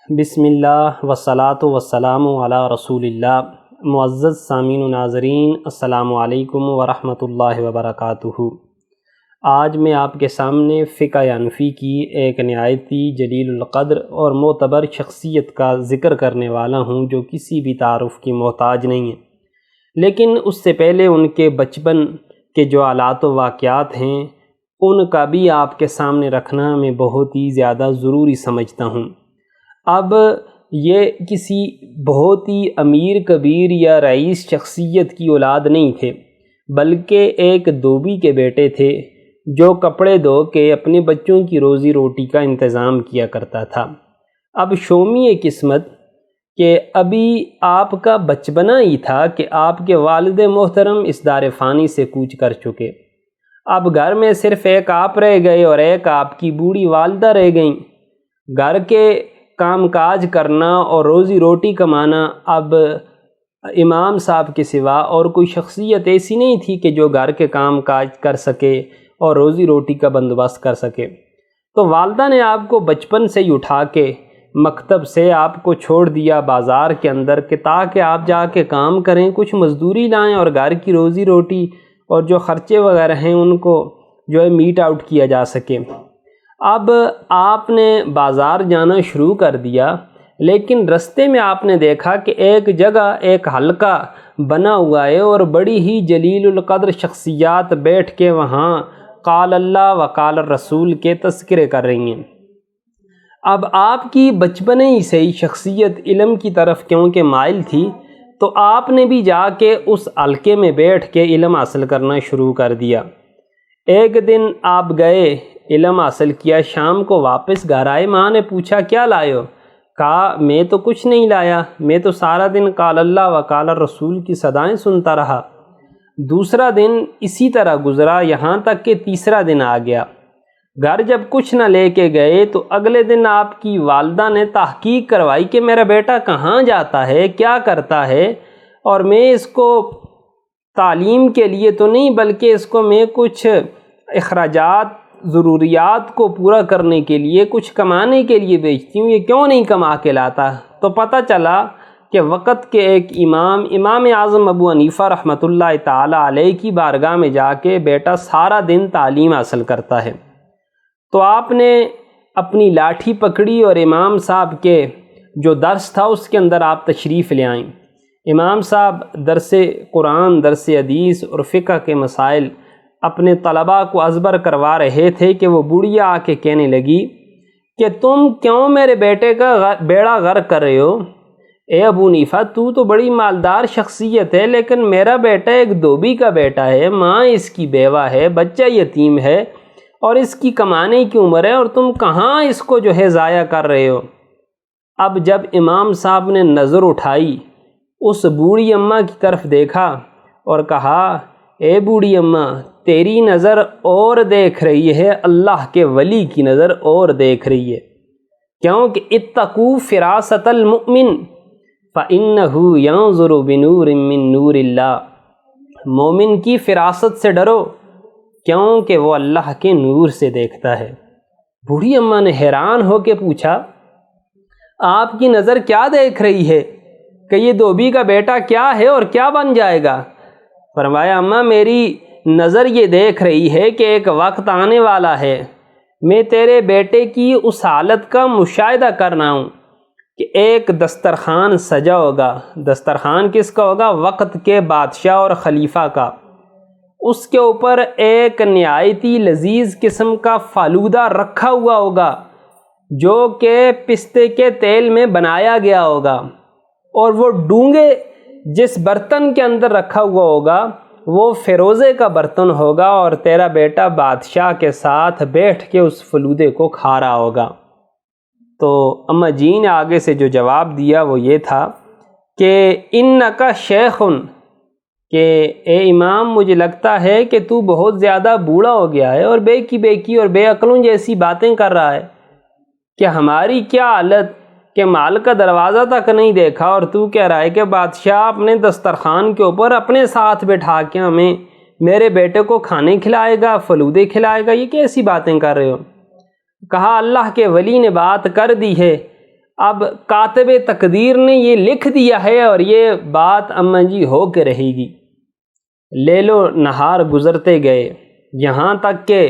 بسم اللہ والصلاۃ والسلام علی رسول اللہ۔ معزز سامعین و ناظرین، السلام علیکم ورحمۃ اللہ وبرکاتہ۔ آج میں آپ کے سامنے فقہ حنفی کی ایک نہایتی جلیل القدر اور معتبر شخصیت کا ذکر کرنے والا ہوں، جو کسی بھی تعارف کی محتاج نہیں ہے، لیکن اس سے پہلے ان کے بچپن کے جو حالات و واقعات ہیں ان کا بھی آپ کے سامنے رکھنا میں بہت ہی زیادہ ضروری سمجھتا ہوں۔ اب یہ کسی بہت ہی امیر کبیر یا رئیس شخصیت کی اولاد نہیں تھے، بلکہ ایک دھوبی کے بیٹے تھے جو کپڑے دھو کے اپنے بچوں کی روزی روٹی کا انتظام کیا کرتا تھا۔ اب شومی قسمت کہ ابھی آپ کا بچپنا ہی تھا کہ آپ کے والد محترم اس دار فانی سے کوچ کر چکے۔ اب گھر میں صرف ایک آپ رہ گئے اور ایک آپ کی بوڑھی والدہ رہ گئیں۔ گھر کے کام کاج کرنا اور روزی روٹی کمانا اب امام صاحب کے سوا اور کوئی شخصیت ایسی نہیں تھی کہ جو گھر کے کام کاج کر سکے اور روزی روٹی کا بندوبست کر سکے۔ تو والدہ نے آپ کو بچپن سے ہی اٹھا کے مکتب سے آپ کو چھوڑ دیا بازار کے اندر کہ تاکہ آپ جا کے کام کریں، کچھ مزدوری لائیں اور گھر کی روزی روٹی اور جو خرچے وغیرہ ہیں ان کو جو ہے میٹ آؤٹ کیا جا سکے۔ اب آپ نے بازار جانا شروع کر دیا، لیکن رستے میں آپ نے دیکھا کہ ایک جگہ ایک حلقہ بنا ہوا ہے اور بڑی ہی جلیل القدر شخصیات بیٹھ کے وہاں قال اللہ و قال الرسول کے تذکرے کر رہی ہیں۔ اب آپ کی بچپنے ہی سے ہی شخصیت علم کی طرف کیونکہ مائل تھی، تو آپ نے بھی جا کے اس حلقے میں بیٹھ کے علم حاصل کرنا شروع کر دیا۔ ایک دن آپ گئے، علم حاصل کیا، شام کو واپس گھر آئے، ماں نے پوچھا کیا لائے ہو؟ کہا میں تو کچھ نہیں لایا، میں تو سارا دن قال اللہ و قال الرسول کی صدائیں سنتا رہا۔ دوسرا دن اسی طرح گزرا، یہاں تک کہ تیسرا دن آ گیا۔ گھر جب کچھ نہ لے کے گئے تو اگلے دن آپ کی والدہ نے تحقیق کروائی کہ میرا بیٹا کہاں جاتا ہے، کیا کرتا ہے، اور میں اس کو تعلیم کے لیے تو نہیں بلکہ اس کو میں کچھ اخراجات ضروریات کو پورا کرنے کے لیے کچھ کمانے کے لیے بیچتی ہوں، یہ کیوں نہیں کما کے لاتا؟ تو پتہ چلا کہ وقت کے ایک امام اعظم ابو حنیفہ رحمۃ اللہ تعالی علیہ کی بارگاہ میں جا کے بیٹا سارا دن تعلیم حاصل کرتا ہے۔ تو آپ نے اپنی لاٹھی پکڑی اور امام صاحب کے جو درس تھا اس کے اندر آپ تشریف لے آئیں۔ امام صاحب درس قرآن، درس حدیث اور فقہ کے مسائل اپنے طلباء کو ازبر کروا رہے تھے کہ وہ بڑھیا آ کے کہنے لگی کہ تم کیوں میرے بیٹے کا بیڑا غرق کر رہے ہو؟ اے ابو حنیفہ، تو بڑی مالدار شخصیت ہے، لیکن میرا بیٹا ایک دھوبی کا بیٹا ہے، ماں اس کی بیوہ ہے، بچہ یتیم ہے اور اس کی کمانے کی عمر ہے، اور تم کہاں اس کو جو ہے ضائع کر رہے ہو؟ اب جب امام صاحب نے نظر اٹھائی، اس بوڑھی اماں کی طرف دیکھا اور کہا اے بوڑھی اماں، تیری نظر اور دیکھ رہی ہے، اللہ کے ولی کی نظر اور دیکھ رہی ہے، کیونکہ اتقوا فراست المؤمن فإنہ ینظر بنور من نور اللہ، مومن کی فراست سے ڈرو کیونکہ وہ اللہ کے نور سے دیکھتا ہے۔ بوڑھی اماں نے حیران ہو کے پوچھا آپ کی نظر کیا دیکھ رہی ہے کہ یہ دھوبی کا بیٹا کیا ہے اور کیا بن جائے گا؟ فرمایا اماں، میری نظر یہ دیکھ رہی ہے کہ ایک وقت آنے والا ہے، میں تیرے بیٹے کی اس حالت کا مشاہدہ کرنا ہوں کہ ایک دسترخوان سجا ہوگا۔ دسترخوان کس کا ہوگا؟ وقت کے بادشاہ اور خلیفہ کا۔ اس کے اوپر ایک نہایتی لذیذ قسم کا فالودہ رکھا ہوا ہوگا جو کہ پستے کے تیل میں بنایا گیا ہوگا، اور وہ ڈونگے جس برتن کے اندر رکھا ہوا ہوگا وہ فیروزے کا برتن ہوگا، اور تیرا بیٹا بادشاہ کے ساتھ بیٹھ کے اس فلودے کو کھا رہا ہوگا۔ تو اماں جی نے آگے سے جو جواب دیا وہ یہ تھا کہ انکا شیخ، کہ اے امام، مجھے لگتا ہے کہ تو بہت زیادہ بوڑھا ہو گیا ہے اور بے کی اور بے عقلوں جیسی باتیں کر رہا ہے کہ ہماری کیا حالت کہ مال کا دروازہ تک نہیں دیکھا، اور تو کہہ رہا ہے کہ بادشاہ اپنے دسترخوان کے اوپر اپنے ساتھ بٹھا کے ہمیں میرے بیٹے کو کھانے کھلائے گا، فلودے کھلائے گا، یہ کیسی باتیں کر رہے ہو؟ کہا اللہ کے ولی نے بات کر دی ہے، اب کاتب تقدیر نے یہ لکھ دیا ہے اور یہ بات اماں جی ہو کے رہے گی۔ لیل و نہار گزرتے گئے، یہاں تک کہ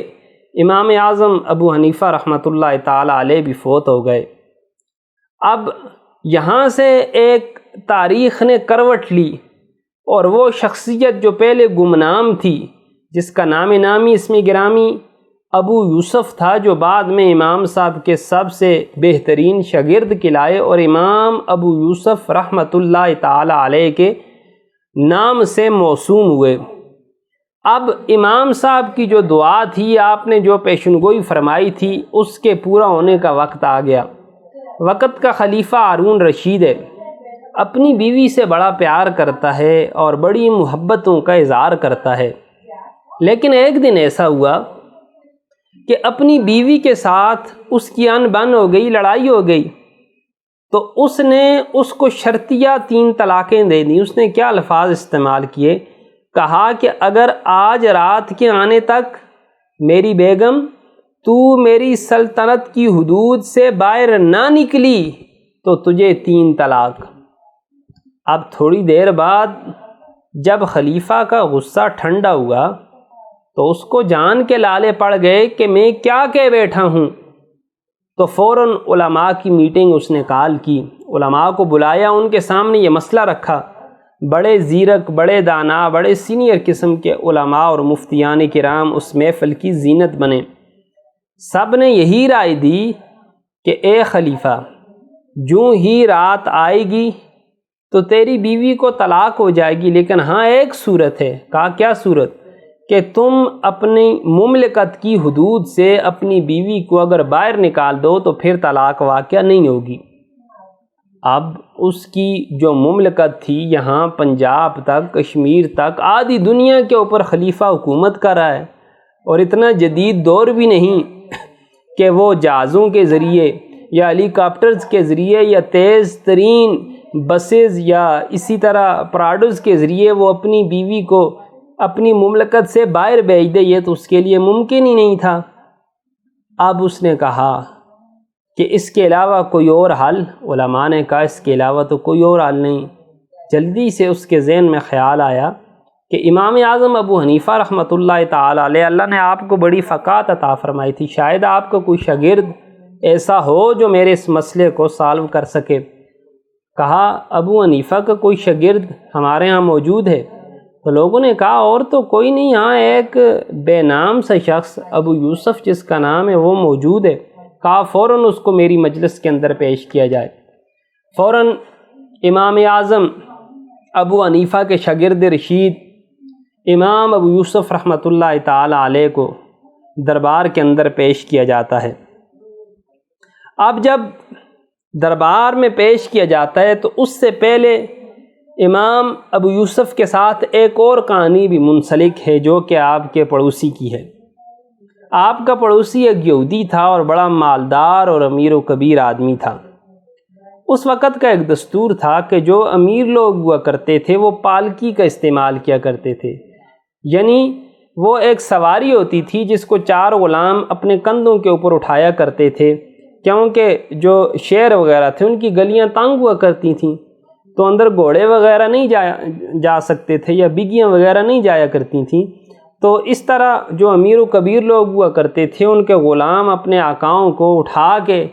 امام اعظم ابو حنیفہ رحمۃ اللہ تعالی علیہ بھی فوت ہو گئے۔ اب یہاں سے ایک تاریخ نے کروٹ لی، اور وہ شخصیت جو پہلے گمنام تھی، جس کا نام نامی اسم گرامی ابو یوسف تھا، جو بعد میں امام صاحب کے سب سے بہترین شاگرد کہلائے اور امام ابو یوسف رحمۃ اللہ تعالی علیہ کے نام سے موسوم ہوئے۔ اب امام صاحب کی جو دعا تھی، آپ نے جو پیشن گوئی فرمائی تھی، اس کے پورا ہونے کا وقت آ گیا۔ وقت کا خلیفہ ہارون رشید ہے، اپنی بیوی سے بڑا پیار کرتا ہے اور بڑی محبتوں کا اظہار کرتا ہے، لیکن ایک دن ایسا ہوا کہ اپنی بیوی کے ساتھ اس کی ان بن ہو گئی، لڑائی ہو گئی، تو اس نے اس کو شرطیہ 3 طلاقیں دے دیں۔ اس نے کیا الفاظ استعمال کیے؟ کہا کہ اگر آج رات کے آنے تک میری بیگم تو میری سلطنت کی حدود سے باہر نہ نکلی تو تجھے 3 طلاق۔ اب تھوڑی دیر بعد جب خلیفہ کا غصہ ٹھنڈا ہوا تو اس کو جان کے لالے پڑ گئے کہ میں کیا کہہ بیٹھا ہوں، تو فوراً علماء کی میٹنگ اس نے کال کی، علماء کو بلایا، ان کے سامنے یہ مسئلہ رکھا۔ بڑے زیرک، بڑے دانا، بڑے سینئر قسم کے علماء اور مفتیان کرام اس محفل کی زینت بنے۔ سب نے یہی رائے دی کہ اے خلیفہ، جو ہی رات آئے گی تو تیری بیوی کو طلاق ہو جائے گی، لیکن ہاں ایک صورت ہے۔ کہا کیا صورت؟ کہ تم اپنی مملکت کی حدود سے اپنی بیوی کو اگر باہر نکال دو تو پھر طلاق واقع نہیں ہوگی۔ اب اس کی جو مملکت تھی، یہاں پنجاب تک، کشمیر تک، آدھی دنیا کے اوپر خلیفہ حکومت کر رہا ہے، اور اتنا جدید دور بھی نہیں کہ وہ جہازوں کے ذریعے یا ہیلی کاپٹرز کے ذریعے یا تیز ترین بسز یا اسی طرح پراڈوز کے ذریعے وہ اپنی بیوی کو اپنی مملکت سے باہر بھیج دے، یہ تو اس کے لیے ممکن ہی نہیں تھا۔ اب اس نے کہا کہ اس کے علاوہ کوئی اور حل؟ علماء نے کہا اس کے علاوہ تو کوئی اور حل نہیں۔ جلدی سے اس کے ذہن میں خیال آیا کہ امام اعظم ابو حنیفہ رحمۃ اللہ تعالی علیہ، اللہ نے آپ کو بڑی فقاہت عطا فرمائی تھی، شاید آپ کا کوئی شاگرد ایسا ہو جو میرے اس مسئلے کو سالو کر سکے۔ کہا ابو حنیفہ کا کوئی شاگرد ہمارے ہاں موجود ہے؟ تو لوگوں نے کہا اور تو کوئی نہیں، ہاں ایک بے نام سا شخص ابو یوسف جس کا نام ہے وہ موجود ہے۔ کہا فوراً اس کو میری مجلس کے اندر پیش کیا جائے۔ فوراً امام اعظم ابو حنیفہ کے شاگرد رشید امام ابو یوسف رحمۃ اللہ تعالی علیہ کو دربار کے اندر پیش کیا جاتا ہے۔ اب جب دربار میں پیش کیا جاتا ہے تو اس سے پہلے امام ابو یوسف کے ساتھ ایک اور کہانی بھی منسلک ہے جو کہ آپ کے پڑوسی کی ہے۔ آپ کا پڑوسی ایک یہودی تھا اور بڑا مالدار اور امیر و کبیر آدمی تھا۔ اس وقت کا ایک دستور تھا کہ جو امیر لوگ ہوا کرتے تھے وہ پالکی کا استعمال کیا کرتے تھے، یعنی وہ ایک سواری ہوتی تھی جس کو 4 غلام اپنے کندھوں کے اوپر اٹھایا کرتے تھے، کیونکہ جو شہر وغیرہ تھے ان کی گلیاں تنگ ہوا کرتی تھیں تو اندر گھوڑے وغیرہ نہیں جا سکتے تھے یا بگیاں وغیرہ نہیں جایا کرتی تھیں، تو اس طرح جو امیر و کبیر لوگ ہوا کرتے تھے ان کے غلام اپنے آقاؤں کو اٹھا کے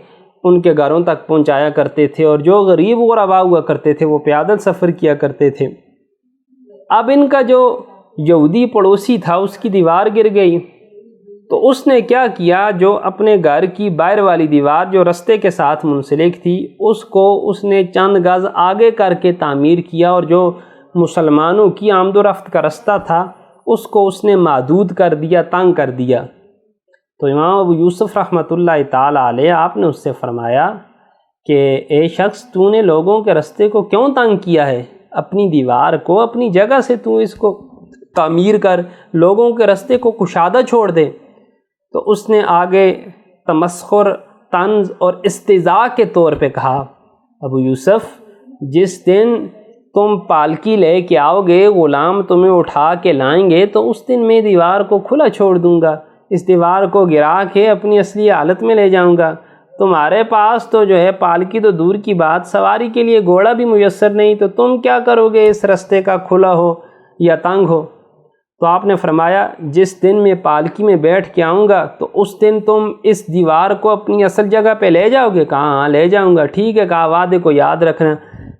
ان کے گھروں تک پہنچایا کرتے تھے، اور جو غریب غربا ہوا کرتے تھے وہ پیدل سفر کیا کرتے تھے۔ اب ان کا جو یہودی پڑوسی تھا اس کی دیوار گر گئی، تو اس نے کیا کیا، جو اپنے گھر کی باہر والی دیوار جو رستے کے ساتھ منسلک تھی اس کو اس نے چند گز آگے کر کے تعمیر کیا، اور جو مسلمانوں کی آمد و رفت کا رستہ تھا اس کو اس نے محدود کر دیا، تنگ کر دیا۔ تو امام ابو یوسف رحمۃ اللہ تعالی علیہ آپ نے اس سے فرمایا کہ اے شخص، تو نے لوگوں کے رستے کو کیوں تنگ کیا ہے؟ اپنی دیوار کو اپنی جگہ سے تو اس کو تعمیر کر، لوگوں کے رستے کو کشادہ چھوڑ دے۔ تو اس نے آگے تمسخر، طنز اور استہزاء کے طور پہ کہا، ابو یوسف، جس دن تم پالکی لے کے آؤ گے، غلام تمہیں اٹھا کے لائیں گے، تو اس دن میں دیوار کو کھلا چھوڑ دوں گا، اس دیوار کو گرا کے اپنی اصلی حالت میں لے جاؤں گا۔ تمہارے پاس تو جو ہے پالکی تو دور کی بات، سواری کے لیے گھوڑا بھی میسر نہیں، تو تم کیا کرو گے اس رستے کا، کھلا ہو یا تنگ ہو؟ تو آپ نے فرمایا جس دن میں پالکی میں بیٹھ کے آؤں گا تو اس دن تم اس دیوار کو اپنی اصل جگہ پہ لے جاؤ گے؟ کہا ہاں لے جاؤں گا۔ ٹھیک ہے، کہا وعدے کو یاد رکھنا،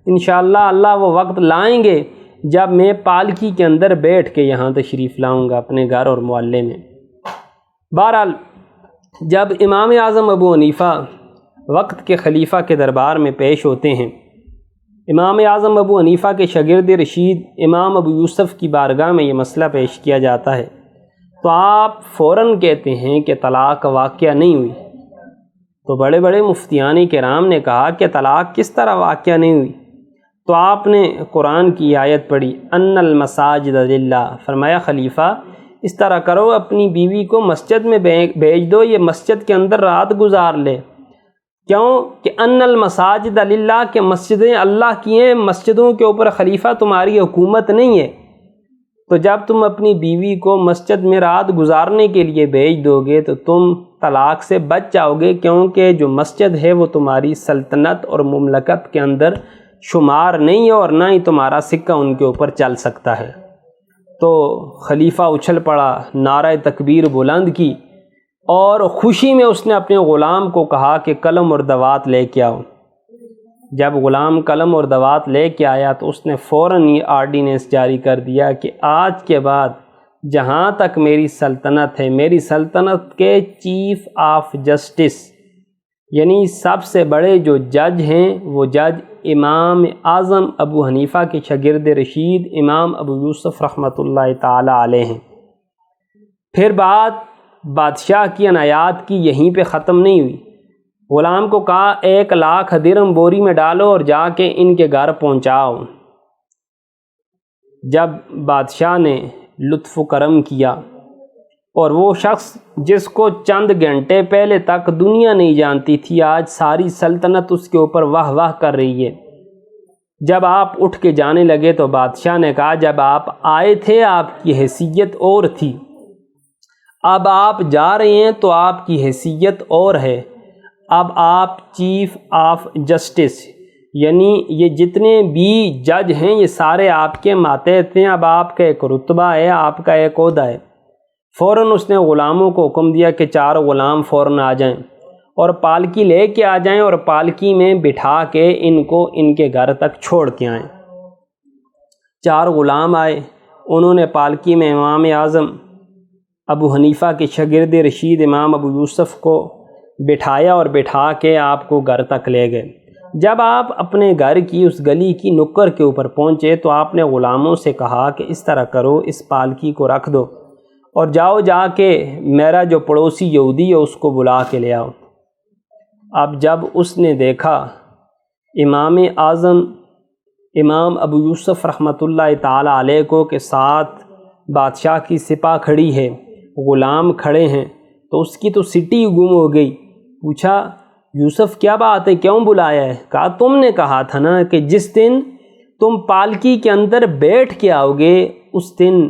انشاءاللہ اللہ وہ وقت لائیں گے جب میں پالکی کے اندر بیٹھ کے یہاں تشریف لاؤں گا اپنے گھر اور محلے میں۔ بہرحال جب امام اعظم ابو حنیفہ وقت کے خلیفہ کے دربار میں پیش ہوتے ہیں، امام اعظم ابو حنیفہ کے شاگرد رشید امام ابو یوسف کی بارگاہ میں یہ مسئلہ پیش کیا جاتا ہے، تو آپ فوراً کہتے ہیں کہ طلاق واقعہ نہیں ہوئی۔ تو بڑے بڑے مفتیان کرام نے کہا کہ طلاق کس طرح واقعہ نہیں ہوئی؟ تو آپ نے قرآن کی آیت پڑھی ان المساجد للہ، فرمایا خلیفہ اس طرح کرو اپنی بیوی کو مسجد میں بھیج دو، یہ مسجد کے اندر رات گزار لے۔ کیوں کہ ان المساجد للہ، کہ مسجدیں اللہ کی ہیں، مسجدوں کے اوپر خلیفہ تمہاری حکومت نہیں ہے۔ تو جب تم اپنی بیوی کو مسجد میں رات گزارنے کے لیے بھیج دو گے تو تم طلاق سے بچ جاؤ گے، کیونکہ جو مسجد ہے وہ تمہاری سلطنت اور مملکت کے اندر شمار نہیں ہے اور نہ ہی تمہارا سکہ ان کے اوپر چل سکتا ہے۔ تو خلیفہ اچھل پڑا، نعرہ تکبیر بلند کی، اور خوشی میں اس نے اپنے غلام کو کہا کہ قلم اور دوات لے کے آؤ۔ جب غلام قلم اور دوات لے کے آیا تو اس نے فوراً یہ آرڈیننس جاری کر دیا کہ آج کے بعد جہاں تک میری سلطنت ہے، میری سلطنت کے چیف آف جسٹس یعنی سب سے بڑے جو جج ہیں وہ جج امام اعظم ابو حنیفہ کے شاگرد رشید امام ابو یوسف رحمۃ اللہ تعالی علیہ ہیں۔ پھر بات بادشاہ کی عنایات کی یہیں پہ ختم نہیں ہوئی۔ غلام کو کہا 1,00,000 درہم بوری میں ڈالو اور جا کے ان کے گھر پہنچاؤ۔ جب بادشاہ نے لطف و کرم کیا اور وہ شخص جس کو چند گھنٹے پہلے تک دنیا نہیں جانتی تھی، آج ساری سلطنت اس کے اوپر واہ واہ کر رہی ہے، جب آپ اٹھ کے جانے لگے تو بادشاہ نے کہا جب آپ آئے تھے آپ کی حیثیت اور تھی، اب آپ جا رہے ہیں تو آپ کی حیثیت اور ہے، اب آپ چیف آف جسٹس یعنی یہ جتنے بھی جج ہیں یہ سارے آپ کے ماتحت ہیں، اب آپ کا ایک رتبہ ہے، آپ کا ایک عہدہ ہے۔ فوراً اس نے غلاموں کو حکم دیا کہ 4 غلام فوراً آ جائیں اور پالکی لے کے آ جائیں اور پالکی میں بٹھا کے ان کو ان کے گھر تک چھوڑ کے آئیں۔ 4 غلام آئے، انہوں نے پالکی میں امام اعظم ابو حنیفہ کے شاگرد رشید امام ابو یوسف کو بٹھایا اور بٹھا کے آپ کو گھر تک لے گئے۔ جب آپ اپنے گھر کی اس گلی کی نکر کے اوپر پہنچے تو آپ نے غلاموں سے کہا کہ اس طرح کرو، اس پالکی کو رکھ دو اور جاؤ جا کے میرا جو پڑوسی یہودی ہے اس کو بلا کے لے آؤ۔ اب جب اس نے دیکھا امام اعظم امام ابو یوسف رحمۃ اللہ تعالی علیہ کو کہ ساتھ بادشاہ کی سپاہ کھڑی ہے، غلام کھڑے ہیں، تو اس کی تو سٹی گم ہو گئی۔ پوچھا یوسف کیا بات ہے، کیوں بلایا ہے؟ کہا تم نے کہا تھا نا کہ جس دن تم پالکی کے اندر بیٹھ کے آؤ گے اس دن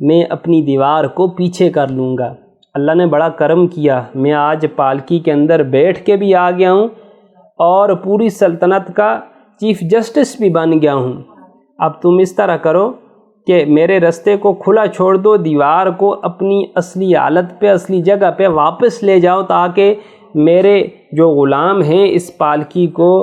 میں اپنی دیوار کو پیچھے کر لوں گا۔ اللہ نے بڑا کرم کیا، میں آج پالکی کے اندر بیٹھ کے بھی آ گیا ہوں اور پوری سلطنت کا چیف جسٹس بھی بن گیا ہوں۔ اب تم اس طرح کرو کہ میرے رستے کو کھلا چھوڑ دو، دیوار کو اپنی اصلی حالت پہ، اصلی جگہ پہ واپس لے جاؤ تاکہ میرے جو غلام ہیں اس پالکی کو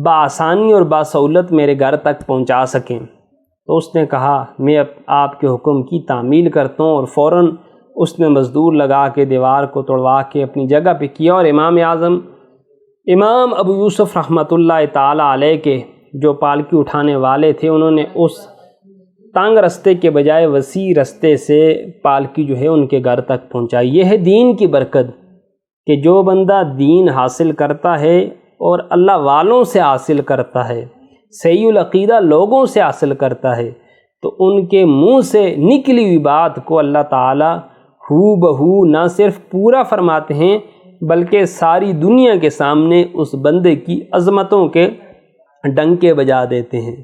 بآسانی اور باسہولت میرے گھر تک پہنچا سکیں۔ تو اس نے کہا میں آپ کے حکم کی تعمیل کرتا ہوں، اور فوراً اس نے مزدور لگا کے دیوار کو توڑوا کے اپنی جگہ پہ کیا، اور امام اعظم امام ابو یوسف رحمۃ اللہ تعالی علیہ کے جو پالکی اٹھانے والے تھے انہوں نے اس تنگ رستے کے بجائے وسیع رستے سے پالکی جو ہے ان کے گھر تک پہنچائی۔ یہ ہے دین کی برکت کہ جو بندہ دین حاصل کرتا ہے اور اللہ والوں سے حاصل کرتا ہے، صحیح العقیدہ لوگوں سے حاصل کرتا ہے، تو ان کے منہ سے نکلی ہوئی بات کو اللہ تعالیٰ ہو بہو نہ صرف پورا فرماتے ہیں بلکہ ساری دنیا کے سامنے اس بندے کی عظمتوں کے ڈنکے بجا دیتے ہیں۔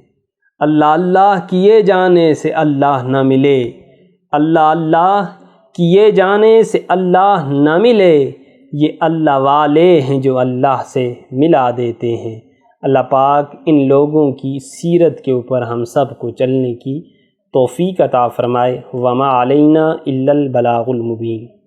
اللہ اللہ کیے جانے سے اللہ نہ ملے، اللہ اللہ کیے جانے سے اللہ نہ ملے، یہ اللہ والے ہیں جو اللہ سے ملا دیتے ہیں۔ اللہ پاک ان لوگوں کی سیرت کے اوپر ہم سب کو چلنے کی توفیق عطا فرمائے۔ وما علینا الا البلاغ المبین۔